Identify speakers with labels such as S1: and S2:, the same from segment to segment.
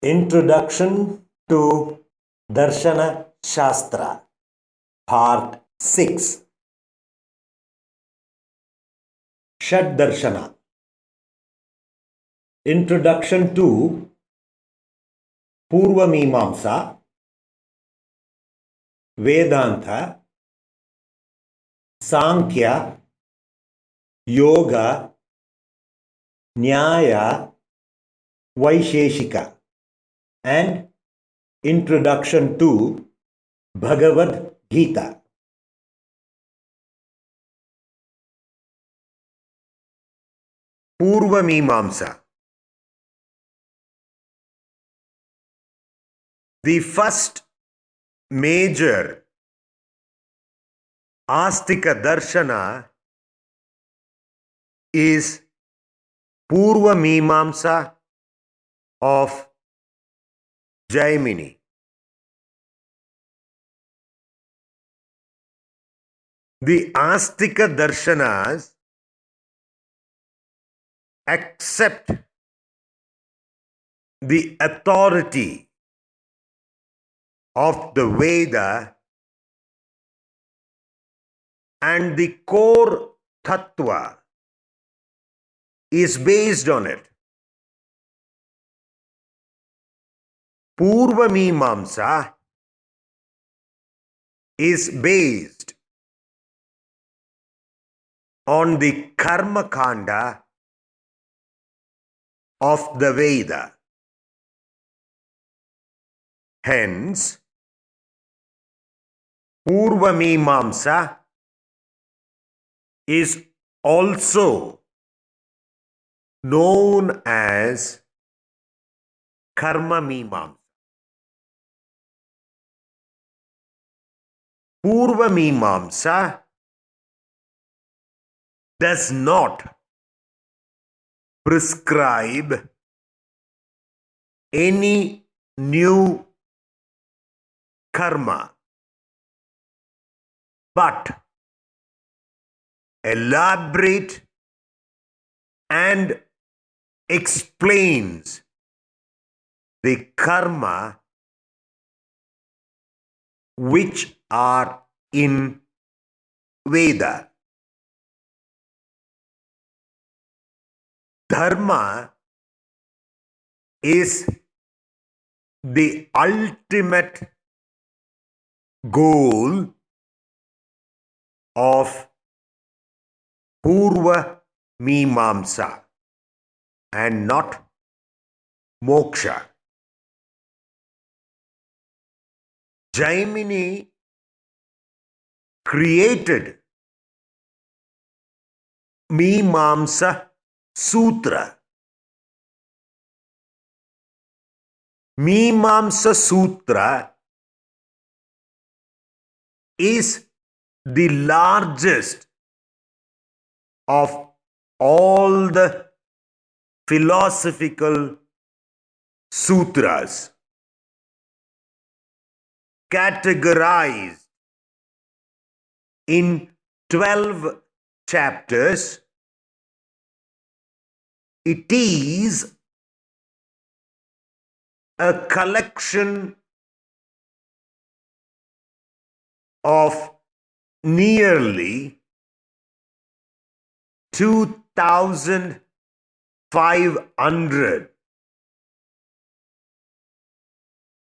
S1: Introduction to Darsana Shastra, Part 6. Shad Darshana. Introduction to Purva Mimamsa, Vedanta, Sankhya, Yoga, Nyaya, Vaisheshika, and Introduction to Bhagavad Gita. Purva Mimamsa. The first major Astika Darshana is Purva Mimamsa of Jaimini. The Astika Darshanas accept the authority of the Veda and the core tattva is based on it. Purva Mimamsa is based on the Karma Kanda of the Veda. Hence, Purva Mimamsa is also known as Karma Mimamsa. Purva Mimamsa does not prescribe any new karma, but elaborate and explains the karma which are in Veda. Dharma is the ultimate goal of Purva Mimamsa and not moksha. Jaimini created Mimamsa Sutra. Mimamsa Sutra is the largest of all the philosophical sutras, categorized in 12 chapters. It is a collection of nearly 2,500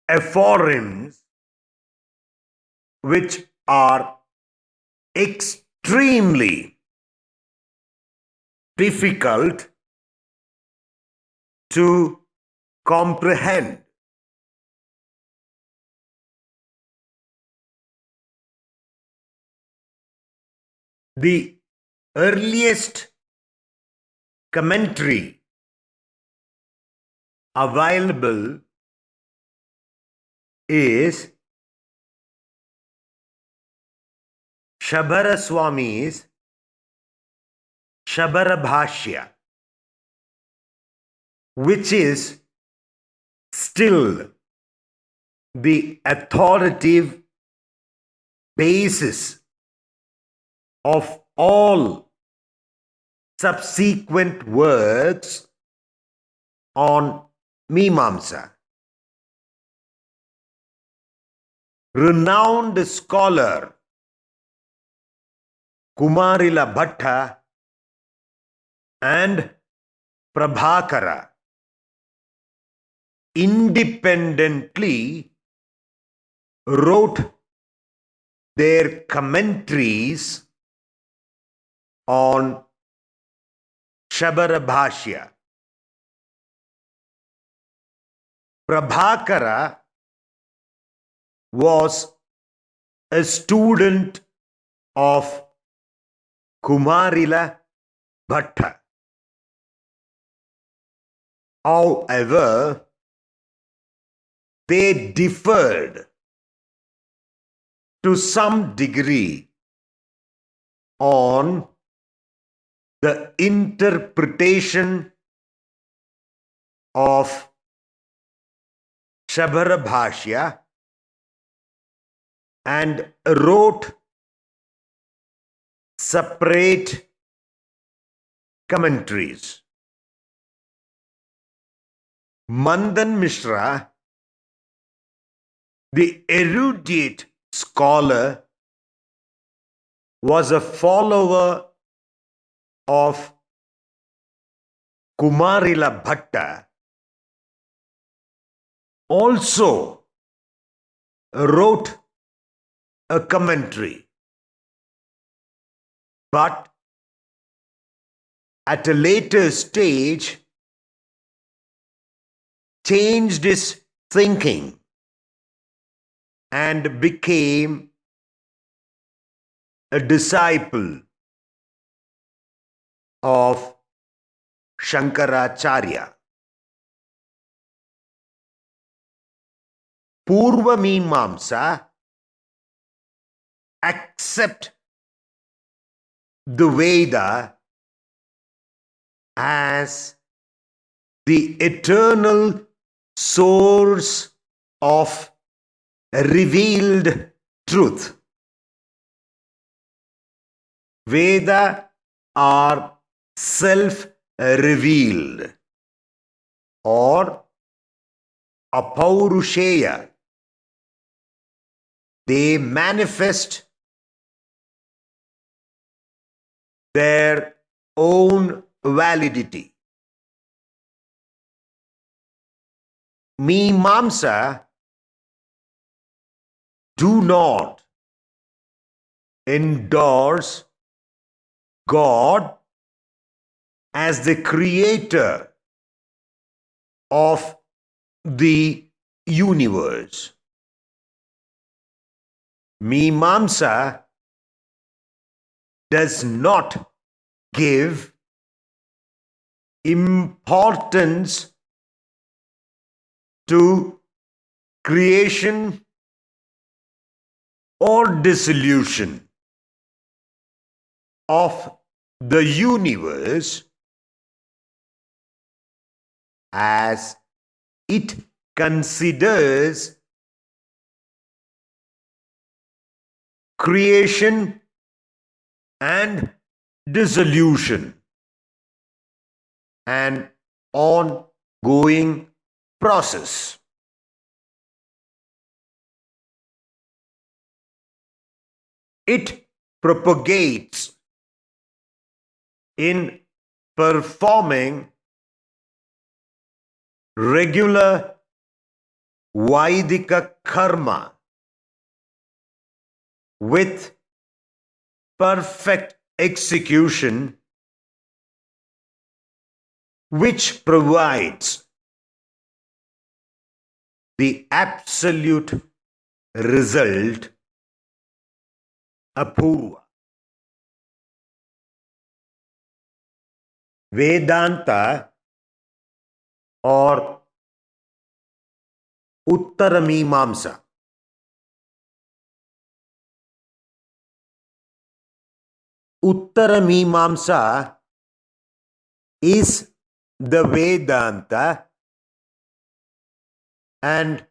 S1: aphorisms which are extremely difficult to comprehend. The earliest commentary available is Shabara Swami's Shabara Bhashya, which is still the authoritative basis of all subsequent works on Mimamsa. renowned scholar Kumarila Bhatta and Prabhakara independently wrote their commentaries on Shabara. Prabhakara was a student of Kumarila Bhatta. However, they differed to some degree on the interpretation of Shabara and wrote separate commentaries. Mandan Mishra, the erudite scholar, was a follower of Kumarila Bhatta, also wrote a commentary, but at a later stage changed his thinking and became a disciple of Shankaracharya. Purva Mimamsa accept the Veda as the eternal source of revealed truth. Veda are self-revealed or apaurusheya. They manifest their own validity. Mimamsa do not endorse God as the creator of the universe. Mimamsa does not give importance to creation or dissolution of the universe, as it considers creation and dissolution an ongoing process. It propagates in performing regular Vaidika karma with perfect execution, which provides the absolute result, apurva. Vedanta or Uttaramimamsa. Uttaramimamsa is the Vedanta, and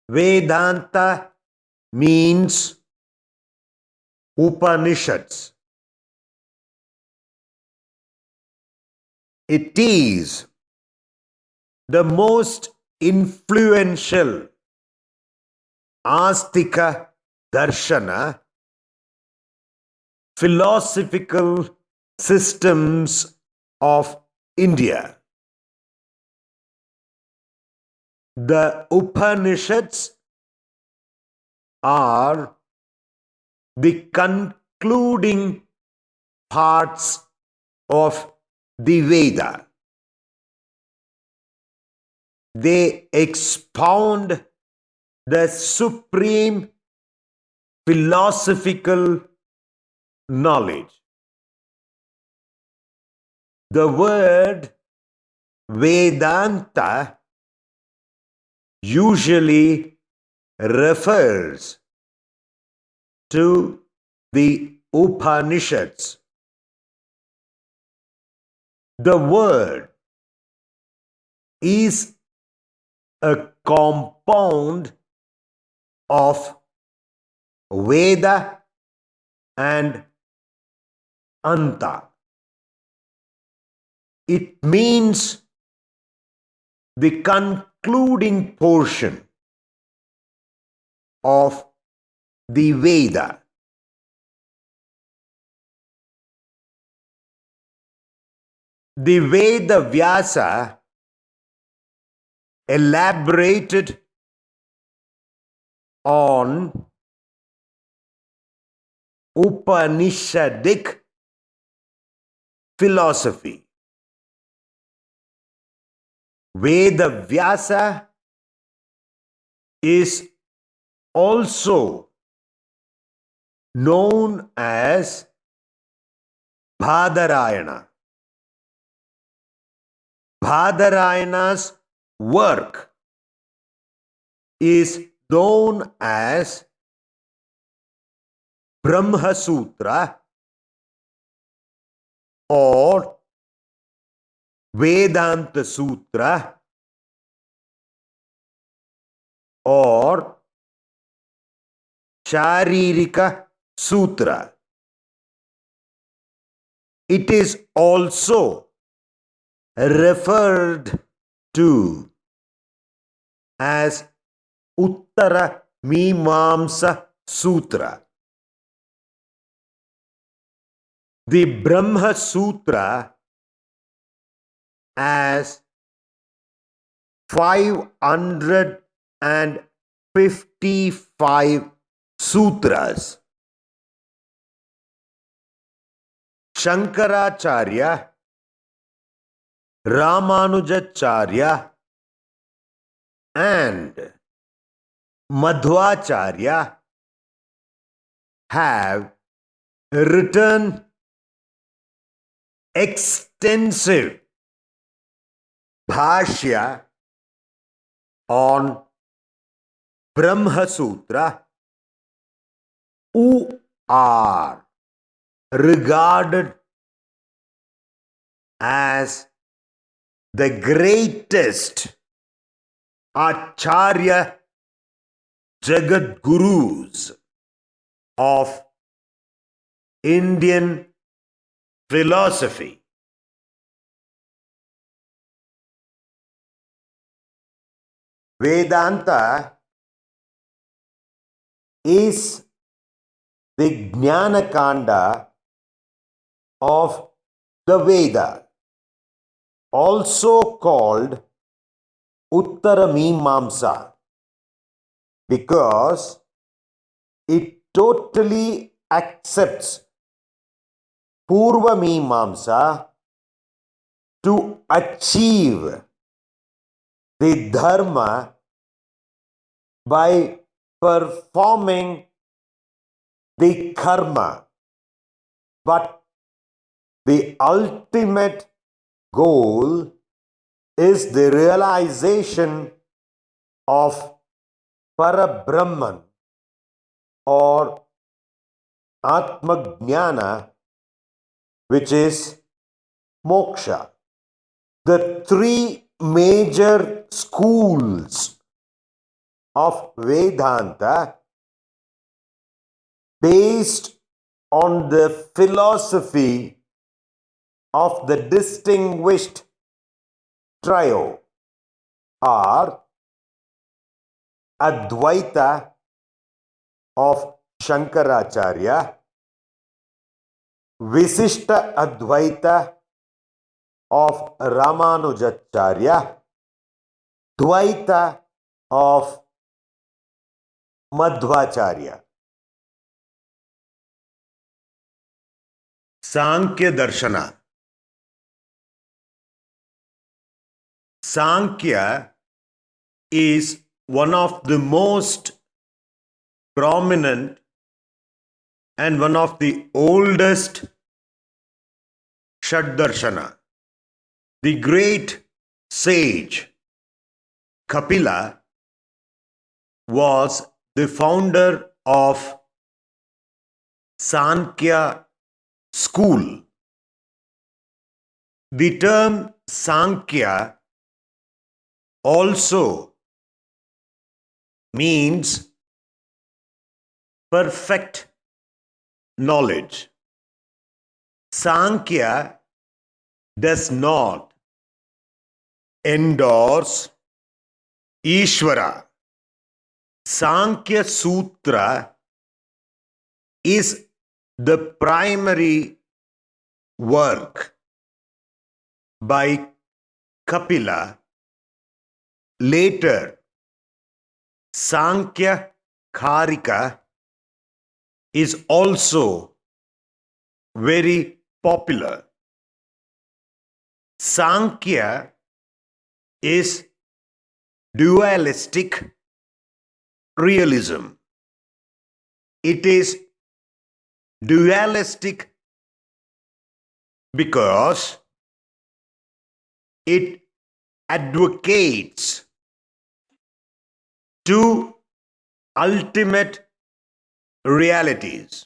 S1: Vedanta means Upanishads. It is the most influential Astika Darshana, philosophical systems of India. The Upanishads are the concluding parts of the Veda. They expound the supreme philosophical knowledge. The word Vedanta usually refers to the Upanishads. The word is a compound of Veda and Anta. It means the concluding portion of the Veda. The Veda Vyasa elaborated on Upanishadic philosophy. Veda Vyasa is also known as Badarayana. Badarayana's work is known as Brahma Sutra or Vedanta Sutra or Sharirika Sutra. It is also referred to as Uttara Mimamsa Sutra. The Brahma Sutra has 555 sutras. Shankaracharya, Ramanujacharya, and Madhvacharya have written extensive bhashya on Brahma Sutra, who are regarded as the greatest Acharya Jagadgurus of Indian philosophy. Vedanta is the Jnana Kanda of the Veda, also called Uttara Mimamsa, because it totally accepts Purva Mimamsa to achieve the dharma by performing the karma, but the ultimate goal is the realization of Parabrahman or Atmajnana, which is moksha. The three major schools of Vedanta, based on the philosophy of the distinguished trio, are Advaita, of Shankaracharya, Visishta Advaita of Ramanujacharya, Dvaita of Madhvacharya. Sankhya Darshana. Sankhya is one of the most prominent and one of the oldest Shaddarshana. The great sage Kapila was the founder of Sankhya school. The term Sankhya also means perfect knowledge. Sankhya does not endorse Ishvara. Sankhya Sutra is the primary work by Kapila. Later, Sankhya Karika is also very popular. Sankhya is dualistic realism. It is dualistic because it advocates two ultimate realities,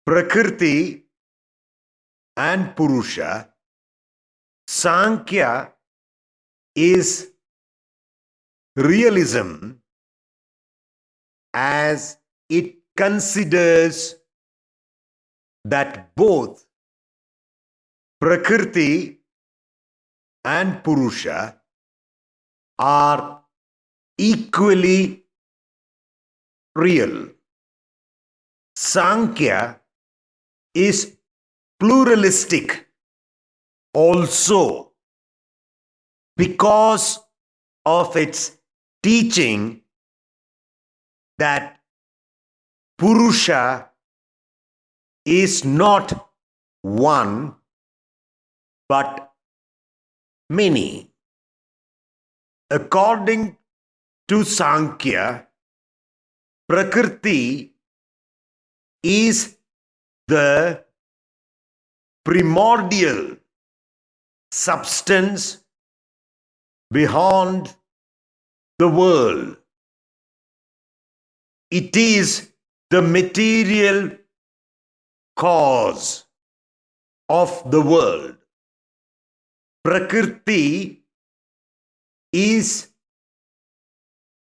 S1: Prakriti and Purusha. Sankhya is realism as it considers that both Prakriti and Purusha are equally real. Sankhya is pluralistic also because of its teaching that Purusha is not one but many. According to Sankhya, Prakriti is the primordial substance beyond the world. It is the material cause of the world. Prakriti is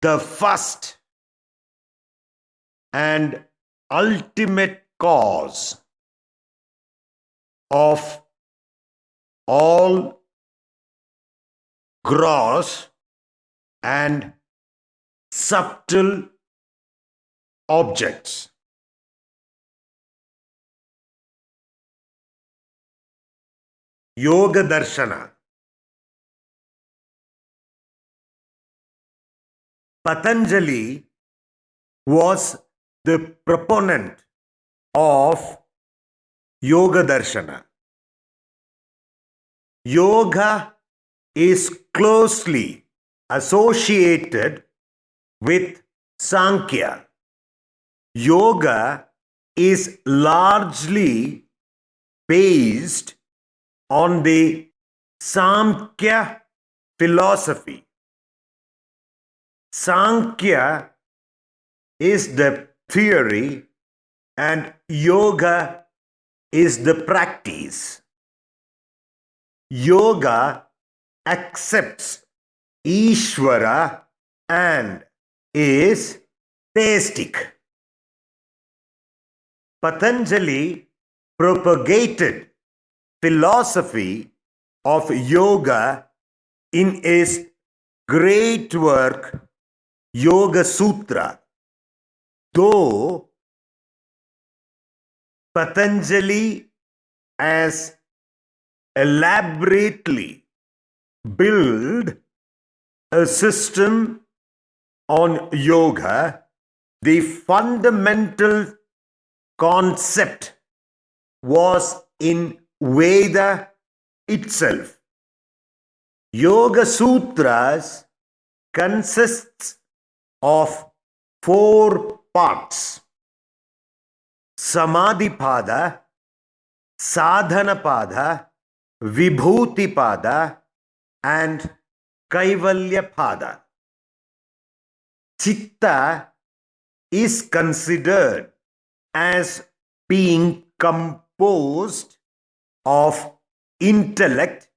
S1: the first and ultimate cause of all gross and subtle objects. Yoga Darshana. Patanjali was the proponent of Yoga Darshana. Yoga is closely associated with Sankhya. Yoga is largely based on the Samkhya philosophy. Sankhya is the theory and yoga is the practice. Yoga accepts Ishvara and is theistic. Patanjali propagated philosophy of yoga in his great work Yoga Sutra. Though Patanjali has elaborately built a system on yoga, the fundamental concept was in Veda itself. Yoga Sutras consists of 4 parts: Samadhipada, Sadhanapada, Vibhutipada, and Kaivalyapada. Chitta is considered as being composed of intellect,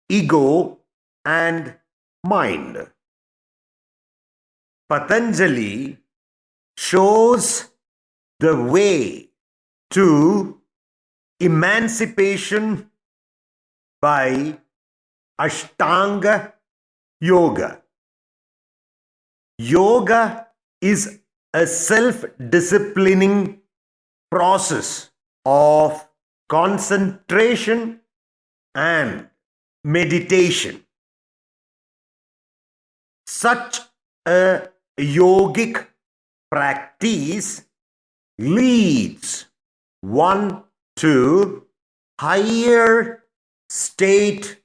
S1: ego, and mind. Patanjali shows the way to emancipation by Ashtanga Yoga. Yoga is a self-disciplining process of concentration and meditation. Such a yogic practice leads one to higher state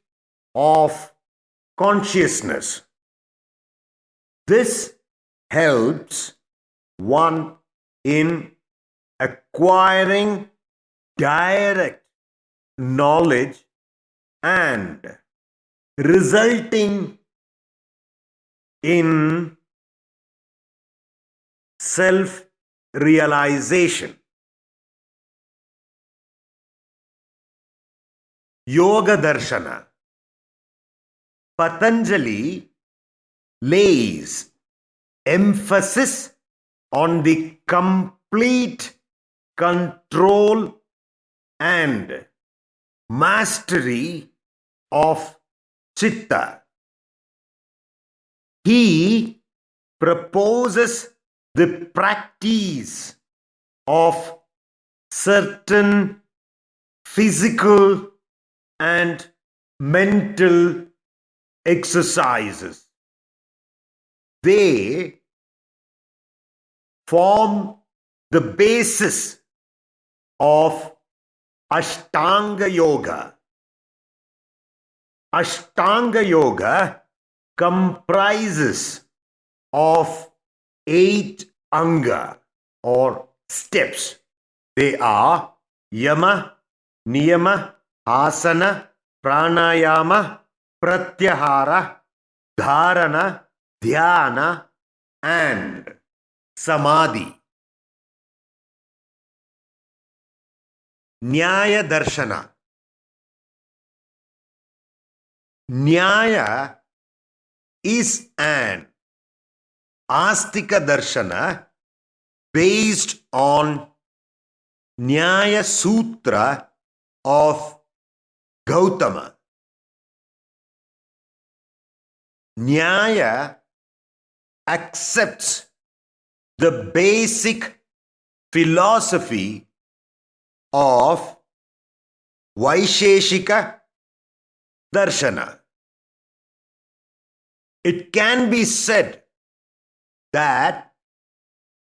S1: of consciousness. This helps one in acquiring direct knowledge and resulting in self-realization. Yoga Darshana. Patanjali lays emphasis on the complete control and mastery of Chitta. He proposes the practice of certain physical and mental exercises. They form the basis of Ashtanga Yoga. Ashtanga Yoga comprises of 8 anga or steps. They are Yama, Niyama, Asana, Pranayama, Pratyahara, Dharana, Dhyana, and Samadhi. Nyaya Darshana. Nyaya is an Astika Darshana based on Nyaya Sutra of Gautama. Nyaya accepts the basic philosophy of Vaisheshika Darshana. It can be said that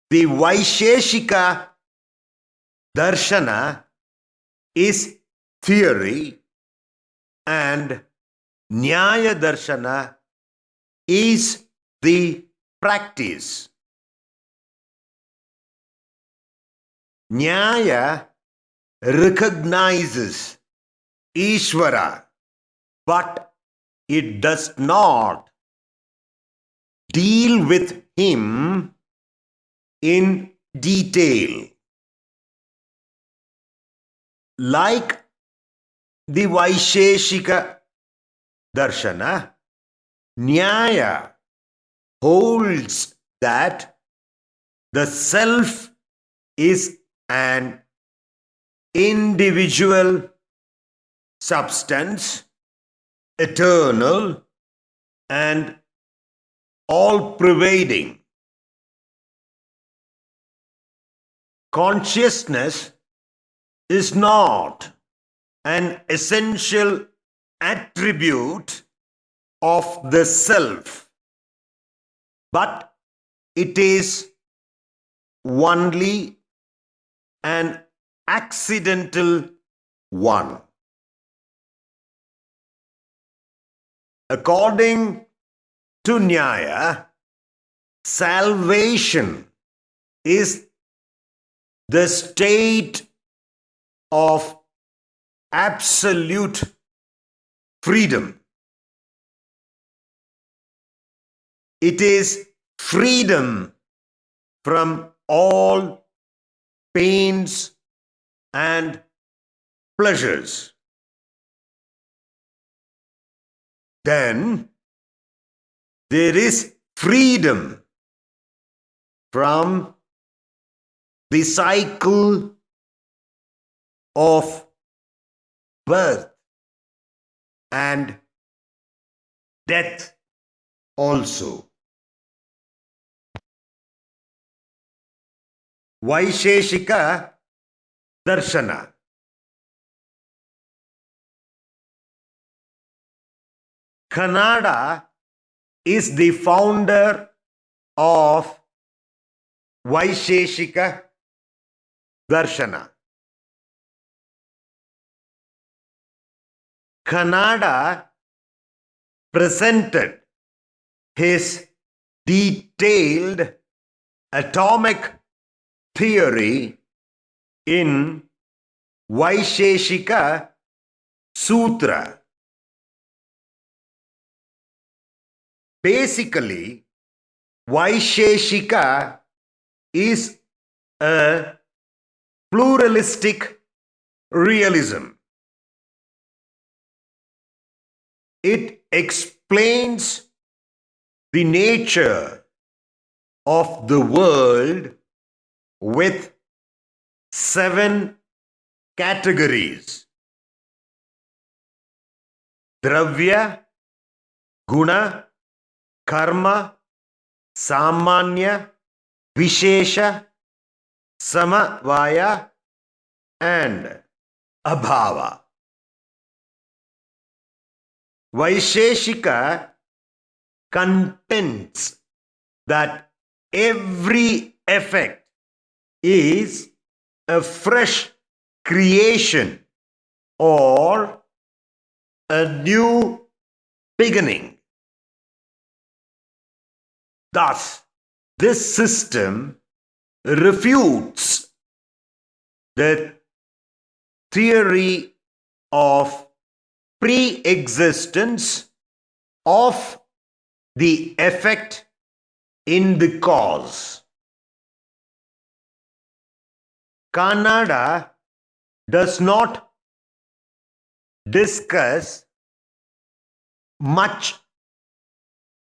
S1: the Vaisheshika Darshana is theory and Nyaya Darshana is the practice. Nyaya recognizes Ishvara, but it does not deal with him in detail. Like the Vaisheshika Darshana, Nyaya holds that the self is an individual substance, eternal and all-pervading. consciousness is not an essential attribute of the self, but it is only an accidental one. According to Nyaya, salvation is the state of absolute freedom. It is freedom from all pains and pleasures. Then there is freedom from the cycle of birth and death also. Vaisheshika Darshana. Kannada is the founder of Vaisheshika Darshana. Kannada presented his detailed atomic theory in Vaisheshika Sutra. Basically, Vaisheshika is a pluralistic realism. It explains the nature of the world with 7 categories: Dravya, Guna, Karma, Samanya, Vishesha, Samavaya, and Abhava. Vaisheshika contends that every effect is a fresh creation or a new beginning. Thus, this system refutes the theory of pre-existence of the effect in the cause. Kannada does not discuss much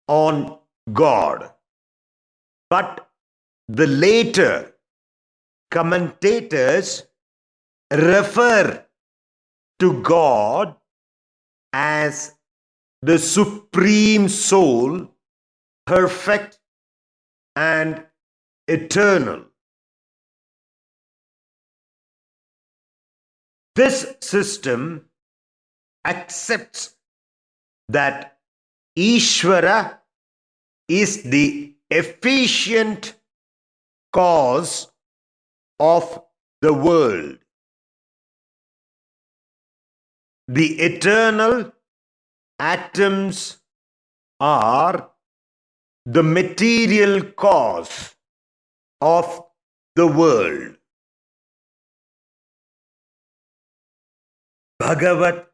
S1: on God, but the later commentators refer to God as the Supreme Soul, perfect and eternal. This system accepts that Ishvara is the efficient cause of the world. The eternal atoms are the material cause of the world. Bhagavad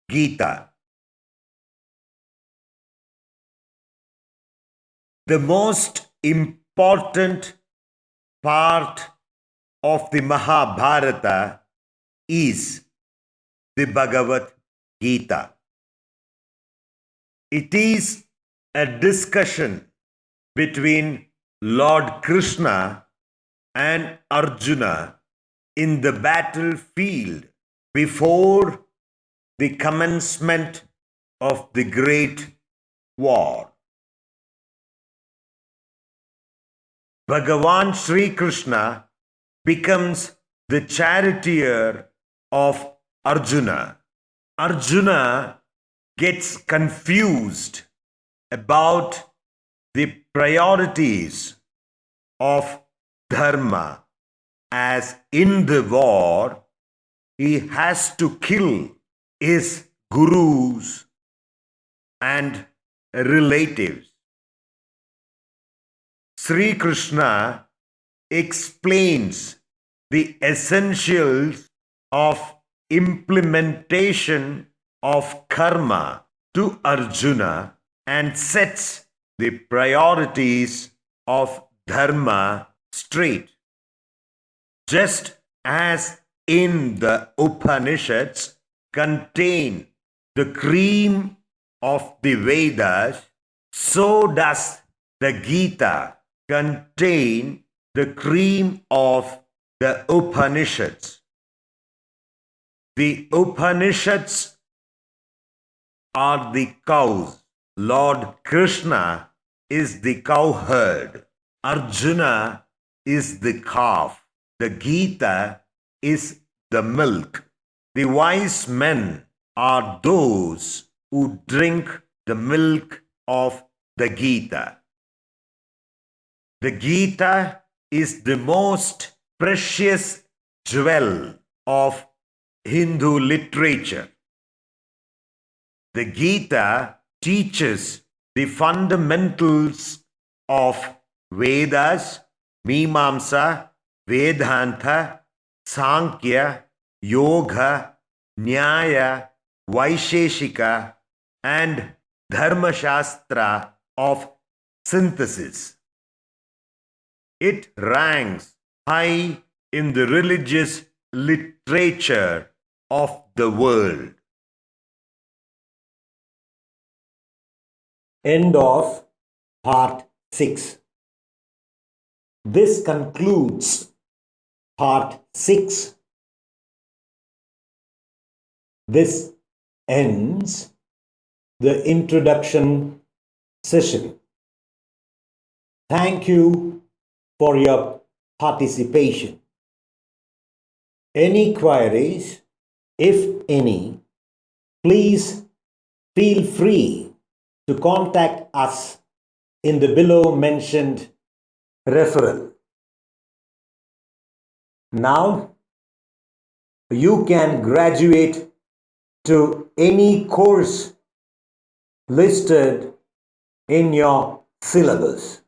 S1: Gita. The most important part of the Mahabharata is the Bhagavad Gita. It is a discussion between Lord Krishna and Arjuna in the battlefield before the commencement of the great war. Bhagavan Sri Krishna becomes the charioteer of Arjuna. Arjuna gets confused about the priorities of dharma, as in the war he has to kill his gurus and relatives. Sri Krishna explains the essentials of implementation of karma to Arjuna and sets the priorities of dharma straight. Just as in the Upanishads contain the cream of the Vedas, so does the Gita contain the cream of the Upanishads. The Upanishads are the cows. Lord Krishna is the cowherd. Arjuna is the calf. The Gita is the milk. The wise men are those who drink the milk of the Gita. The Gita is the most precious jewel of Hindu literature. The Gita teaches the fundamentals of Vedas, Mimamsa, Vedanta, Sankhya, Yoga, Nyaya, Vaisheshika, and Dharma Shastra of synthesis. It ranks high in the religious literature of the world.
S2: End of part 6. This concludes part 6. This ends the introduction session. Thank you for your participation. Any queries, if any, please feel free to contact us in the below mentioned referral. Now, you can graduate to any course listed in your syllabus.